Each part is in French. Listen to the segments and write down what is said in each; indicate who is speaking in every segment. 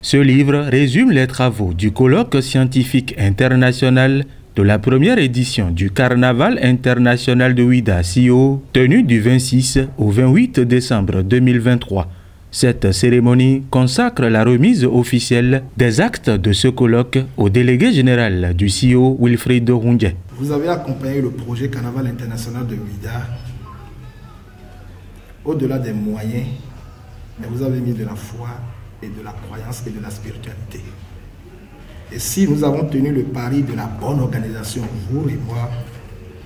Speaker 1: Ce livre résume les travaux du colloque scientifique international de la première édition du Carnaval international de Ouidah CEO, tenu du 26 au 28 décembre 2023. Cette cérémonie consacre la remise officielle des actes de ce colloque au délégué général du CEO Wilfried Hundié.
Speaker 2: Vous avez accompagné le projet Carnaval international de Ouidah au-delà des moyens, mais vous avez mis de la foi et de la croyance et de la spiritualité. Et si nous avons tenu le pari de la bonne organisation, vous et moi,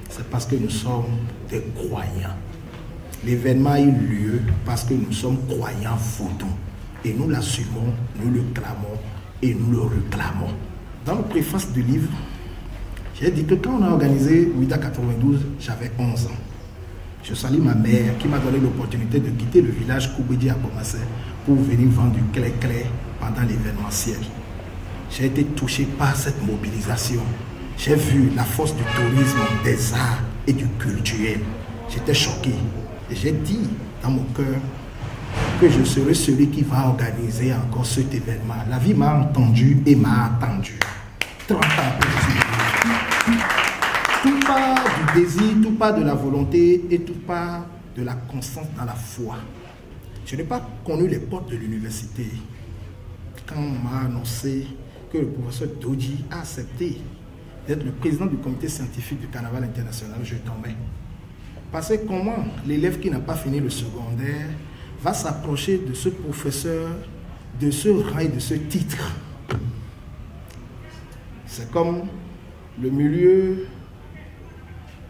Speaker 2: c'est parce que nous sommes des croyants. L'événement a eu lieu parce que nous sommes croyants vaudous. Et nous l'assumons, nous le clamons et nous le réclamons. Dans le préface du livre, j'ai dit que quand on a organisé Ouidah 92, j'avais 11 ans. Je salue ma mère qui m'a donné l'opportunité de quitter le village Koubedi à Bomassé pour venir vendre du clé-clé pendant l'événementiel. J'ai été touché par cette mobilisation. J'ai vu la force du tourisme, des arts et du culturel. J'étais choqué. Et j'ai dit dans mon cœur que je serai celui qui va organiser encore cet événement. La vie m'a entendu et m'a attendu. 30 ans après, je suis venu. Tout part du désir, tout part de la volonté et tout part de la constance dans la foi. Je n'ai pas connu les portes de l'université quand on m'a annoncé que le professeur Dodji a accepté d'être le président du comité scientifique du Carnaval international. Je tombais. Parce que comment l'élève qui n'a pas fini le secondaire va s'approcher de ce professeur, de ce rang et de ce titre? C'est comme le milieu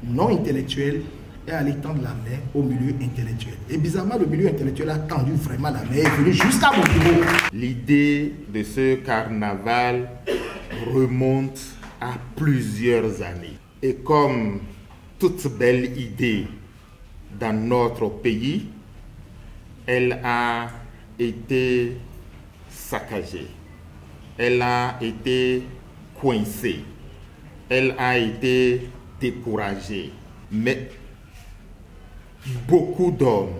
Speaker 2: non intellectuel est allé tendre la main au milieu intellectuel. Et bizarrement, le milieu intellectuel a tendu vraiment la main et est venu jusqu'à mon bureau.
Speaker 3: L'idée de ce carnaval remonte à plusieurs années. Et comme toute belle idée dans notre pays, elle a été saccagée, elle a été coincée, elle a été découragée. Mais beaucoup d'hommes,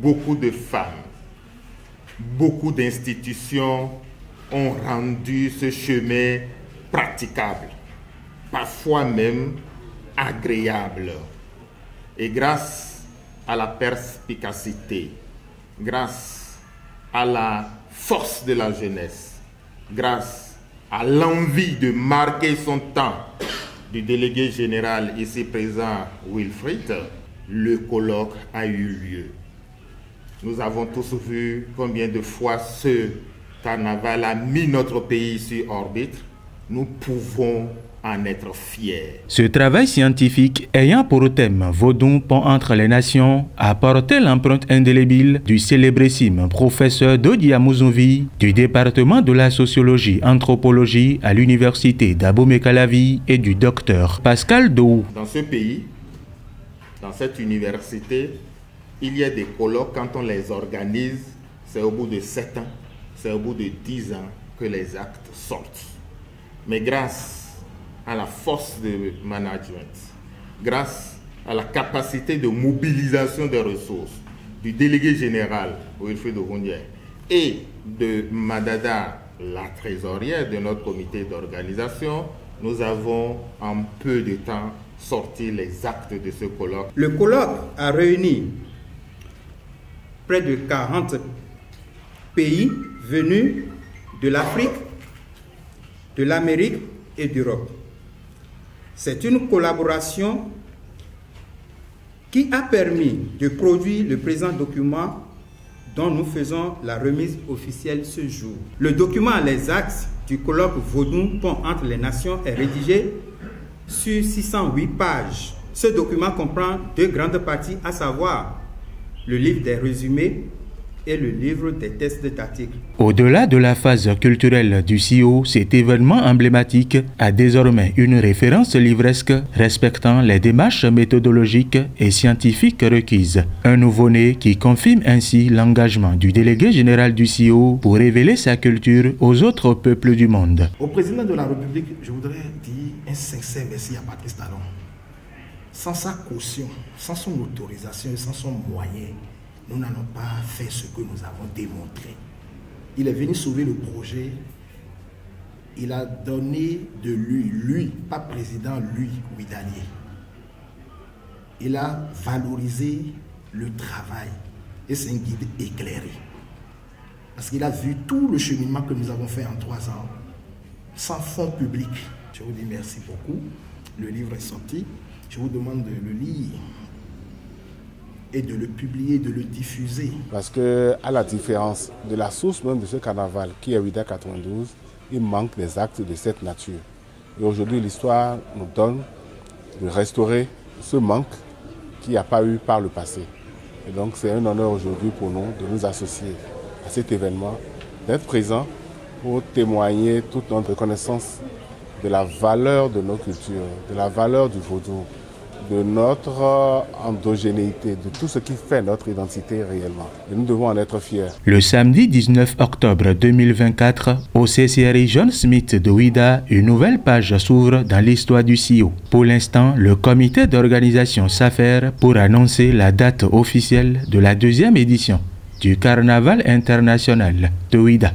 Speaker 3: beaucoup de femmes, beaucoup d'institutions ont rendu ce chemin praticable, parfois même agréable. Et grâce à la perspicacité, grâce à la force de la jeunesse, grâce à l'envie de marquer son temps du délégué général ici présent Wilfried, le colloque a eu lieu. Nous avons tous vu combien de fois ce carnaval a mis notre pays sur orbite. Nous pouvons en être fiers.
Speaker 1: Ce travail scientifique ayant pour thème Vodou, pont entre les nations, a porté l'empreinte indélébile du célébrissime professeur Dodji Amouzoumi du département de la sociologie anthropologie à l'université d'Abomey-Calavi et du docteur Pascal Dou.
Speaker 3: Dans ce pays, dans cette université, il y a des colloques, quand on les organise, c'est au bout de 7 ans, c'est au bout de 10 ans que les actes sortent. Mais grâce à la force de management, grâce à la capacité de mobilisation des ressources du délégué général Wilfried Hundié et de Madada, la trésorière de notre comité d'organisation, nous avons en peu de temps sorti les actes de ce colloque.
Speaker 4: Le colloque a réuni près de 40 pays venus de l'Afrique, de l'Amérique et d'Europe. C'est une collaboration qui a permis de produire le présent document dont nous faisons la remise officielle ce jour. Le document Les axes du colloque Vodou, pont entre les nations est rédigé sur 608 pages. Ce document comprend 2 grandes parties, à savoir le livre des résumés et le livre des tests d'articles.
Speaker 1: Au-delà de la phase culturelle du CEO, cet événement emblématique a désormais une référence livresque respectant les démarches méthodologiques et scientifiques requises. Un nouveau-né qui confirme ainsi l'engagement du délégué général du CEO pour révéler sa culture aux autres peuples du monde.
Speaker 2: Au président de la République, je voudrais dire un sincère merci à Patrice Talon. Sans sa caution, sans son autorisation et sans son moyen, nous n'allons pas faire ce que nous avons démontré. il est venu sauver le projet. Il a donné de lui, pas président, lui, Ouidalié. Il a valorisé le travail et c'est un guide éclairé. Parce qu'il a vu tout le cheminement que nous avons fait en 3 ans, sans fonds publics. Je vous dis merci beaucoup. Le livre est sorti. Je vous demande de le lire et de le publier, de le diffuser.
Speaker 5: Parce que, à la différence de la source même de ce carnaval, qui est Ouida 92, il manque des actes de cette nature. Et aujourd'hui, l'histoire nous donne de restaurer ce manque qu'il n'y a pas eu par le passé. Et donc, c'est un honneur aujourd'hui pour nous de nous associer à cet événement, d'être présents pour témoigner toute notre reconnaissance de la valeur de nos cultures, de la valeur du vaudou, de notre endogénéité, de tout ce qui fait notre identité réellement. Et nous devons en être fiers.
Speaker 1: Le samedi 19 octobre 2024, au CCRI John Smith de Ouida, une nouvelle page s'ouvre dans l'histoire du CIO. Pour l'instant, le comité d'organisation s'affaire pour annoncer la date officielle de la 2e édition du Carnaval international de Ouida.